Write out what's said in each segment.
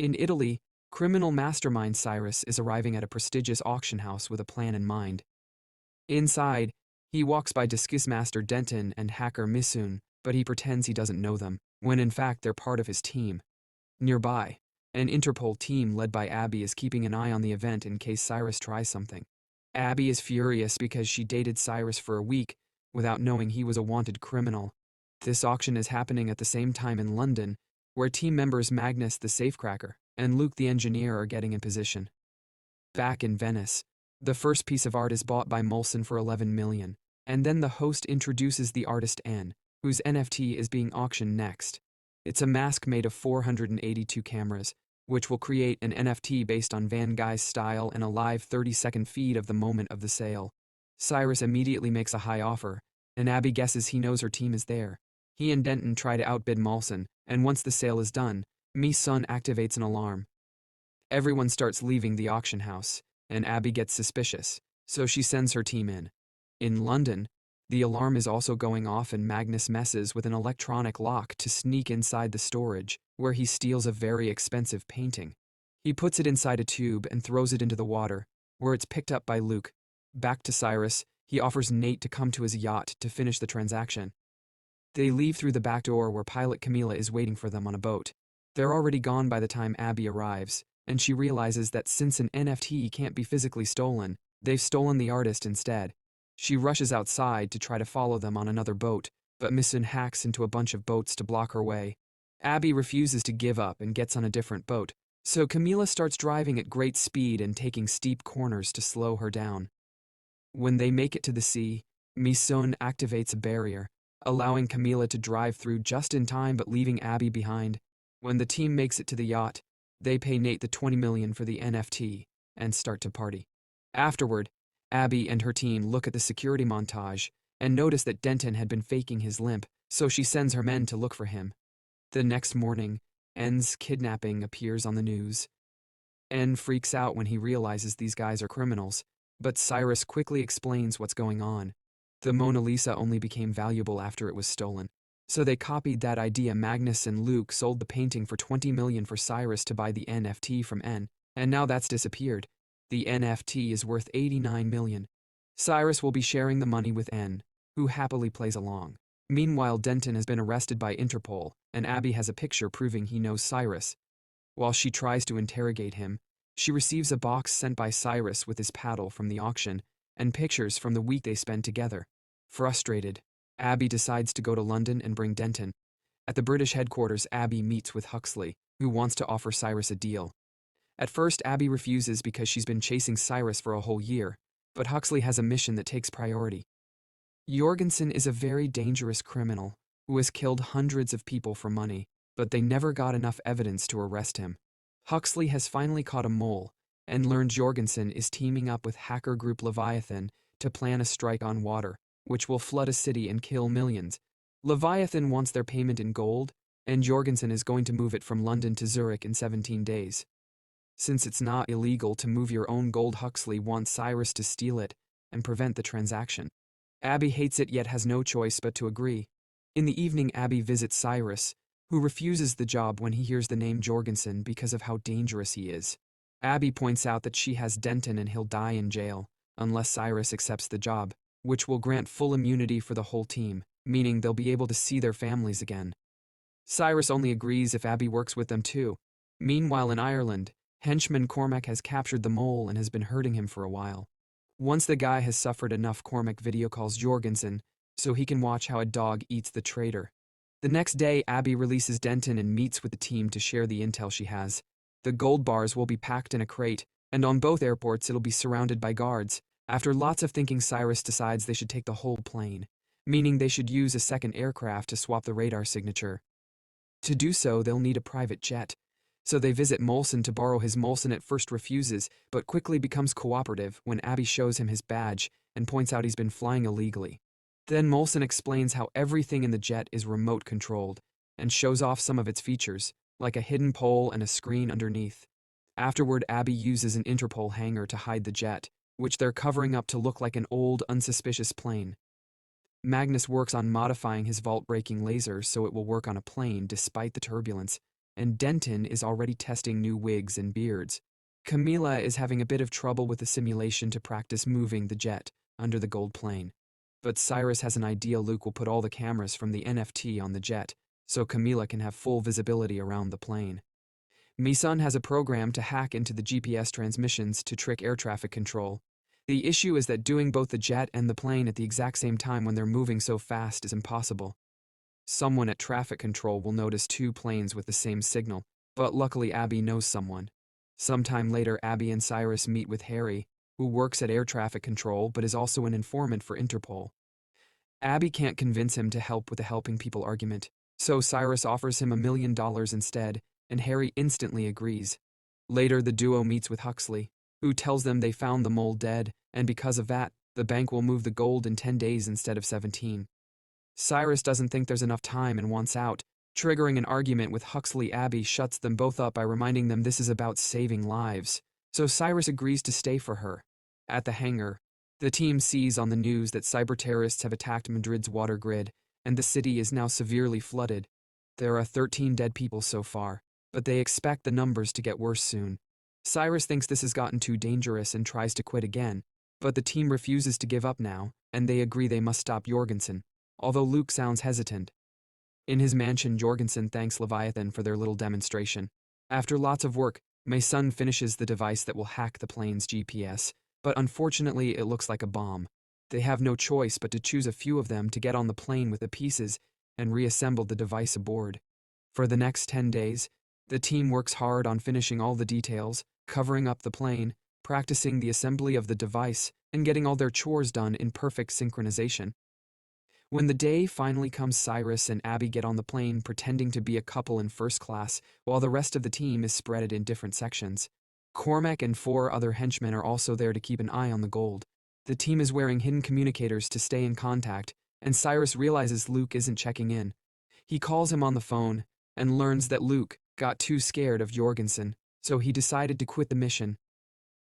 In Italy, criminal mastermind Cyrus is arriving at a prestigious auction house with a plan in mind. Inside, he walks by disguise master Denton and hacker Misun, but he pretends he doesn't know them, when in fact they're part of his team. Nearby, an Interpol team led by Abby is keeping an eye on the event in case Cyrus tries something. Abby is furious because she dated Cyrus for a week without knowing he was a wanted criminal. This auction is happening at the same time in London, where team members Magnus the safecracker and Luke the engineer are getting in position. Back in Venice, the first piece of art is bought by Molson for 11 million, and then the host introduces the artist N, whose NFT is being auctioned next. It's a mask made of 482 cameras, which will create an NFT based on Van Gogh's style and a live 30-second feed of the moment of the sale. Cyrus immediately makes a high offer, and Abby guesses he knows her team is there. He and Denton try to outbid Molson, and once the sale is done, Mi-sun activates an alarm. Everyone starts leaving the auction house, and Abby gets suspicious, so she sends her team in. In London, the alarm is also going off and Magnus messes with an electronic lock to sneak inside the storage, where he steals a very expensive painting. He puts it inside a tube and throws it into the water, where it's picked up by Luke. Back to Cyrus, he offers Nate to come to his yacht to finish the transaction. They leave through the back door where pilot Camila is waiting for them on a boat. They're already gone by the time Abby arrives, and she realizes that since an NFT can't be physically stolen, they've stolen the artist instead. She rushes outside to try to follow them on another boat, but Misun hacks into a bunch of boats to block her way. Abby refuses to give up and gets on a different boat, so Camila starts driving at great speed and taking steep corners to slow her down. When they make it to the sea, Misun activates a barrier, allowing Camila to drive through just in time but leaving Abby behind. When the team makes it to the yacht, they pay Nate the 20 million for the NFT and start to party. Afterward, Abby and her team look at the security montage and notice that Denton had been faking his limp, so she sends her men to look for him. The next morning, N's kidnapping appears on the news. N freaks out when he realizes these guys are criminals, but Cyrus quickly explains what's going on. The Mona Lisa only became valuable after it was stolen, so they copied that idea. Magnus and Luke sold the painting for 20 million for Cyrus to buy the NFT from N, and now that's disappeared. The NFT is worth 89 million. Cyrus will be sharing the money with N, who happily plays along. Meanwhile, Denton has been arrested by Interpol, and Abby has a picture proving he knows Cyrus. While she tries to interrogate him, she receives a box sent by Cyrus with his paddle from the auction, and pictures from the week they spend together. Frustrated, Abby decides to go to London and bring Denton. At the British headquarters, Abby meets with Huxley, who wants to offer Cyrus a deal. At first, Abby refuses because she's been chasing Cyrus for a whole year, but Huxley has a mission that takes priority. Jorgensen is a very dangerous criminal who has killed hundreds of people for money, but they never got enough evidence to arrest him. Huxley has finally caught a mole and learned Jorgensen is teaming up with hacker group Leviathan to plan a strike on water, which will flood a city and kill millions. Leviathan wants their payment in gold, and Jorgensen is going to move it from London to Zurich in 17 days. Since it's not illegal to move your own gold, Huxley wants Cyrus to steal it and prevent the transaction. Abby hates it yet has no choice but to agree. In the evening, Abby visits Cyrus, who refuses the job when he hears the name Jorgensen because of how dangerous he is. Abby points out that she has Denton and he'll die in jail unless Cyrus accepts the job, which will grant full immunity for the whole team, meaning they'll be able to see their families again. Cyrus only agrees if Abby works with them too. Meanwhile, in Ireland, henchman Cormac has captured the mole and has been hurting him for a while. Once the guy has suffered enough, Cormac video calls Jorgensen so he can watch how a dog eats the traitor. The next day, Abby releases Denton and meets with the team to share the intel she has. The gold bars will be packed in a crate, and on both airports it'll be surrounded by guards. After lots of thinking, Cyrus decides they should take the whole plane, meaning they should use a second aircraft to swap the radar signature. To do so, they'll need a private jet. So they visit Molson to borrow his. Molson at first refuses, but quickly becomes cooperative when Abby shows him his badge and points out he's been flying illegally. Then Molson explains how everything in the jet is remote controlled and shows off some of its features, like a hidden pole and a screen underneath. Afterward, Abby uses an Interpol hangar to hide the jet, which they're covering up to look like an old, unsuspicious plane. Magnus works on modifying his vault-breaking laser so it will work on a plane despite the turbulence. and Denton is already testing new wigs and beards. Camila is having a bit of trouble with the simulation to practice moving the jet under the gold plane. But Cyrus has an idea. Luke will put all the cameras from the NFT on the jet, so Camila can have full visibility around the plane. Misun has a program to hack into the GPS transmissions to trick air traffic control. The issue is that doing both the jet and the plane at the exact same time when they're moving so fast is impossible. Someone at traffic control will notice two planes with the same signal, but luckily Abby knows someone. Sometime later, Abby and Cyrus meet with Harry, who works at air traffic control but is also an informant for Interpol. Abby can't convince him to help with the helping people argument, so Cyrus offers him $1 million instead, and Harry instantly agrees. Later, the duo meets with Huxley, who tells them they found the mole dead, and because of that, the bank will move the gold in 10 days instead of 17. Cyrus doesn't think there's enough time and wants out. Triggering an argument with Huxley, Abby shuts them both up by reminding them this is about saving lives, so Cyrus agrees to stay for her. At the hangar, the team sees on the news that cyber-terrorists have attacked Madrid's water grid, and the city is now severely flooded. There are 13 dead people so far, but they expect the numbers to get worse soon. Cyrus thinks this has gotten too dangerous and tries to quit again, but the team refuses to give up now, and they agree they must stop Jorgensen, although Luke sounds hesitant. In his mansion, Jorgensen thanks Leviathan for their little demonstration. After lots of work, Misun finishes the device that will hack the plane's GPS, but unfortunately it looks like a bomb. They have no choice but to choose a few of them to get on the plane with the pieces and reassemble the device aboard. For the next 10 days, the team works hard on finishing all the details, covering up the plane, practicing the assembly of the device, and getting all their chores done in perfect synchronization. When the day finally comes, Cyrus and Abby get on the plane pretending to be a couple in first class, while the rest of the team is spread in different sections. Cormac and 4 other henchmen are also there to keep an eye on the gold. The team is wearing hidden communicators to stay in contact, and Cyrus realizes Luke isn't checking in. He calls him on the phone and learns that Luke got too scared of Jorgensen, so he decided to quit the mission.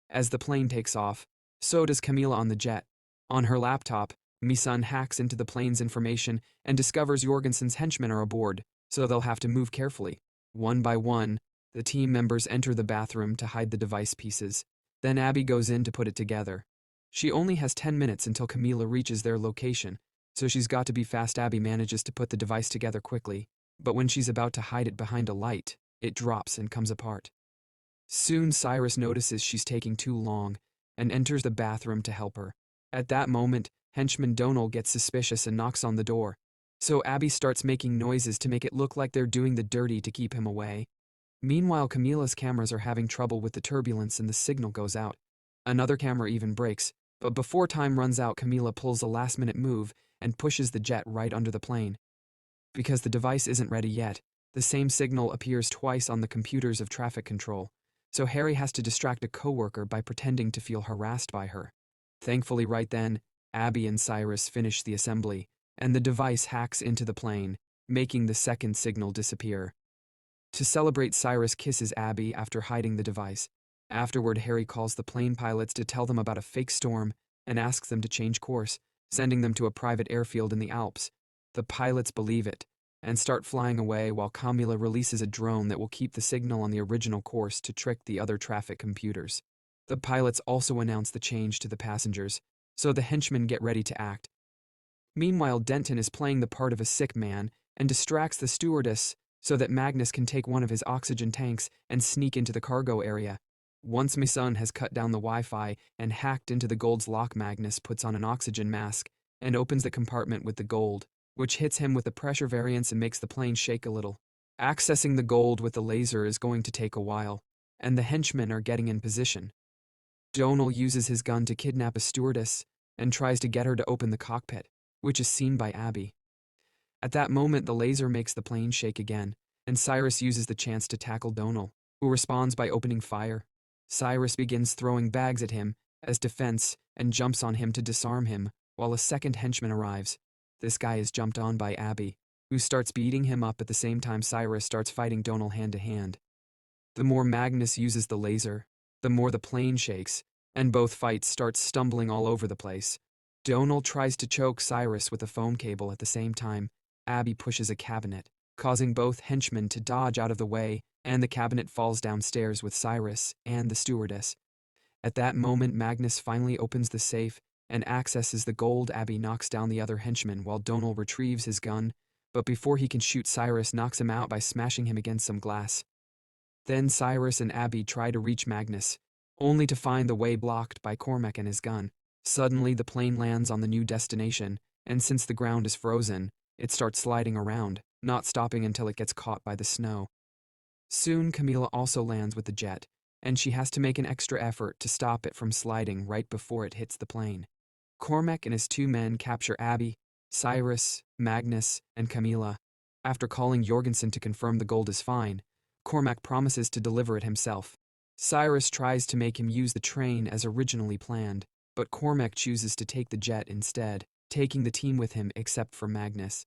As the plane takes off, so does Camila on the jet. On her laptop, Misun hacks into the plane's information and discovers Jorgensen's henchmen are aboard, so they'll have to move carefully. One by one, the team members enter the bathroom to hide the device pieces. Then Abby goes in to put it together. She only has 10 minutes until Camila reaches their location, so she's got to be fast. Abby manages to put the device together quickly, but when she's about to hide it behind a light, it drops and comes apart. Soon Cyrus notices she's taking too long and enters the bathroom to help her. At that moment, henchman Donal gets suspicious and knocks on the door, so Abby starts making noises to make it look like they're doing the dirty to keep him away. Meanwhile, Camila's cameras are having trouble with the turbulence and the signal goes out. Another camera even breaks, but before time runs out, Camila pulls a last-minute move and pushes the jet right under the plane. Because the device isn't ready yet, the same signal appears twice on the computers of traffic control, so Harry has to distract a coworker by pretending to feel harassed by her. Thankfully, right then, Abby and Cyrus finish the assembly, and the device hacks into the plane, making the second signal disappear. To celebrate, Cyrus kisses Abby after hiding the device. Afterward, Harry calls the plane pilots to tell them about a fake storm and asks them to change course, sending them to a private airfield in the Alps. The pilots believe it and start flying away while Camila releases a drone that will keep the signal on the original course to trick the other traffic computers. The pilots also announce the change to the passengers, so the henchmen get ready to act. Meanwhile, Denton is playing the part of a sick man and distracts the stewardess so that Magnus can take one of his oxygen tanks and sneak into the cargo area. Once Misun has cut down the Wi-Fi and hacked into the gold's lock, Magnus puts on an oxygen mask and opens the compartment with the gold, which hits him with the pressure variance and makes the plane shake a little. Accessing the gold with the laser is going to take a while, and the henchmen are getting in position. Donal uses his gun to kidnap a stewardess and tries to get her to open the cockpit, which is seen by Abby. At that moment, the laser makes the plane shake again, and Cyrus uses the chance to tackle Donal, who responds by opening fire. Cyrus begins throwing bags at him as defense and jumps on him to disarm him, while a second henchman arrives. This guy is jumped on by Abby, who starts beating him up at the same time Cyrus starts fighting Donal hand to hand. The more Magnus uses the laser, the more the plane shakes, and both fights start stumbling all over the place. Donal tries to choke Cyrus with a foam cable at the same time. Abby pushes a cabinet, causing both henchmen to dodge out of the way and the cabinet falls downstairs with Cyrus and the stewardess. At that moment, Magnus finally opens the safe and accesses the gold. Abby knocks down the other henchman while Donal retrieves his gun, but before he can shoot, Cyrus knocks him out by smashing him against some glass. Then Cyrus and Abby try to reach Magnus, only to find the way blocked by Cormac and his gun. Suddenly, the plane lands on the new destination, and since the ground is frozen, it starts sliding around, not stopping until it gets caught by the snow. Soon, Camilla also lands with the jet, and she has to make an extra effort to stop it from sliding right before it hits the plane. Cormac and his 2 men capture Abby, Cyrus, Magnus, and Camilla. After calling Jorgensen to confirm the gold is fine, Cormac promises to deliver it himself. Cyrus tries to make him use the train as originally planned, but Cormac chooses to take the jet instead, taking the team with him except for Magnus.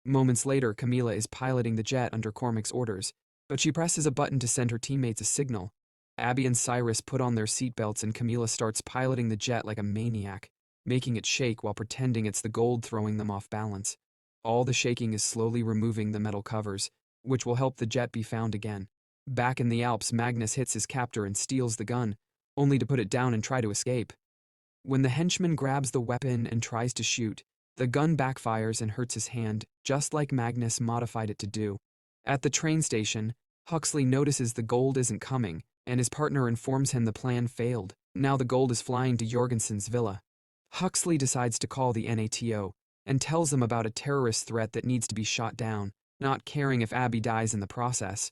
Moments later, Camilla is piloting the jet under Cormac's orders, but she presses a button to send her teammates a signal. Abby and Cyrus put on their seatbelts and Camilla starts piloting the jet like a maniac, making it shake while pretending it's the gold throwing them off balance. All the shaking is slowly removing the metal covers, which will help the jet be found again. Back in the Alps, Magnus hits his captor and steals the gun, only to put it down and try to escape. When the henchman grabs the weapon and tries to shoot, the gun backfires and hurts his hand, just like Magnus modified it to do. At the train station, Huxley notices the gold isn't coming, and his partner informs him the plan failed. Now the gold is flying to Jorgensen's villa. Huxley decides to call the NATO and tells them about a terrorist threat that needs to be shot down, not caring if Abby dies in the process.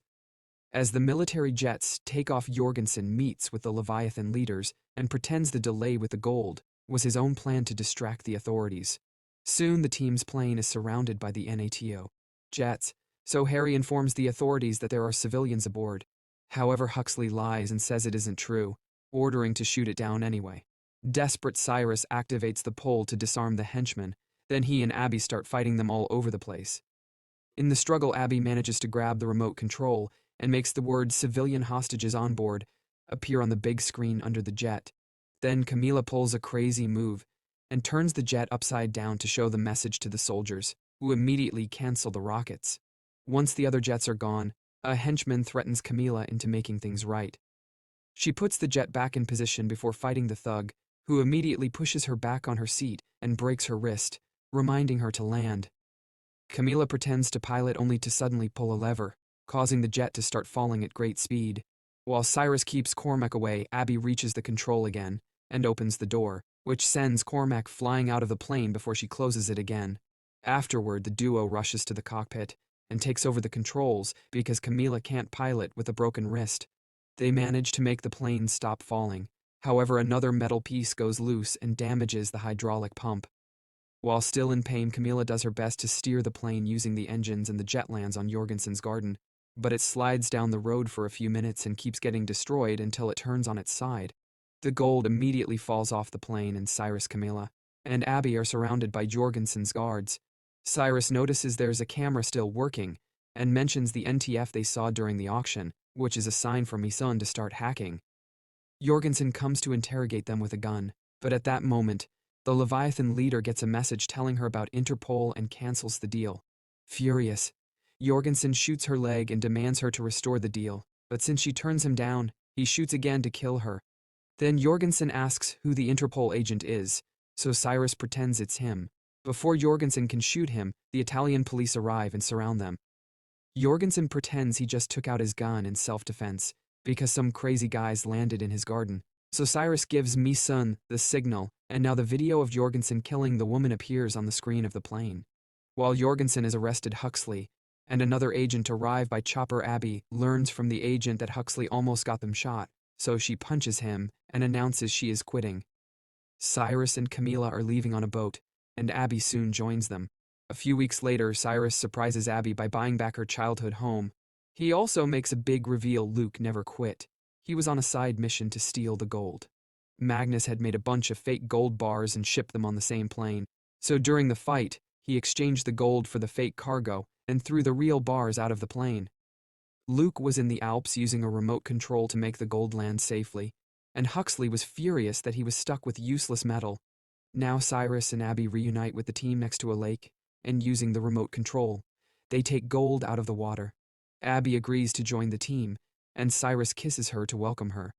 As the military jets take off, Jorgensen meets with the Leviathan leaders and pretends the delay with the gold was his own plan to distract the authorities. Soon the team's plane is surrounded by the NATO jets, so Harry informs the authorities that there are civilians aboard. However, Huxley lies and says it isn't true, ordering to shoot it down anyway. Desperate, Cyrus activates the pole to disarm the henchmen, then he and Abby start fighting them all over the place. In the struggle, Abby manages to grab the remote control and makes the word "civilian hostages on board" appear on the big screen under the jet. Then Camilla pulls a crazy move and turns the jet upside down to show the message to the soldiers, who immediately cancel the rockets. Once the other jets are gone, a henchman threatens Camilla into making things right. She puts the jet back in position before fighting the thug, who immediately pushes her back on her seat and breaks her wrist, reminding her to land. Camilla pretends to pilot only to suddenly pull a lever, causing the jet to start falling at great speed. While Cyrus keeps Cormac away, Abby reaches the control again and opens the door, which sends Cormac flying out of the plane before she closes it again. Afterward, the duo rushes to the cockpit and takes over the controls because Camilla can't pilot with a broken wrist. They manage to make the plane stop falling. However, another metal piece goes loose and damages the hydraulic pump. While still in pain, Camilla does her best to steer the plane using the engines and the jet lands on Jorgensen's garden, but it slides down the road for a few minutes and keeps getting destroyed until it turns on its side. The gold immediately falls off the plane and Cyrus, Camilla, and Abby are surrounded by Jorgensen's guards. Cyrus notices there's a camera still working and mentions the NTF they saw during the auction, which is a sign for Misun to start hacking. Jorgensen comes to interrogate them with a gun, but at that moment, the Leviathan leader gets a message telling her about Interpol and cancels the deal. Furious, Jorgensen shoots her leg and demands her to restore the deal, but since she turns him down, he shoots again to kill her. Then Jorgensen asks who the Interpol agent is, so Cyrus pretends it's him. Before Jorgensen can shoot him, the Italian police arrive and surround them. Jorgensen pretends he just took out his gun in self-defense, because some crazy guys landed in his garden. So Cyrus gives Misun the signal, and now the video of Jorgensen killing the woman appears on the screen of the plane. While Jorgensen is arrested, Huxley and another agent arrive by chopper. Abby learns from the agent that Huxley almost got them shot, so she punches him and announces she is quitting. Cyrus and Camilla are leaving on a boat, and Abby soon joins them. A few weeks later, Cyrus surprises Abby by buying back her childhood home. He also makes a big reveal: Luke never quit. He was on a side mission to steal the gold. Magnus had made a bunch of fake gold bars and shipped them on the same plane. So during the fight, he exchanged the gold for the fake cargo and threw the real bars out of the plane. Luke was in the Alps using a remote control to make the gold land safely, and Huxley was furious that he was stuck with useless metal. Now Cyrus and Abby reunite with the team next to a lake, and using the remote control, they take gold out of the water. Abby agrees to join the team, and Cyrus kisses her to welcome her.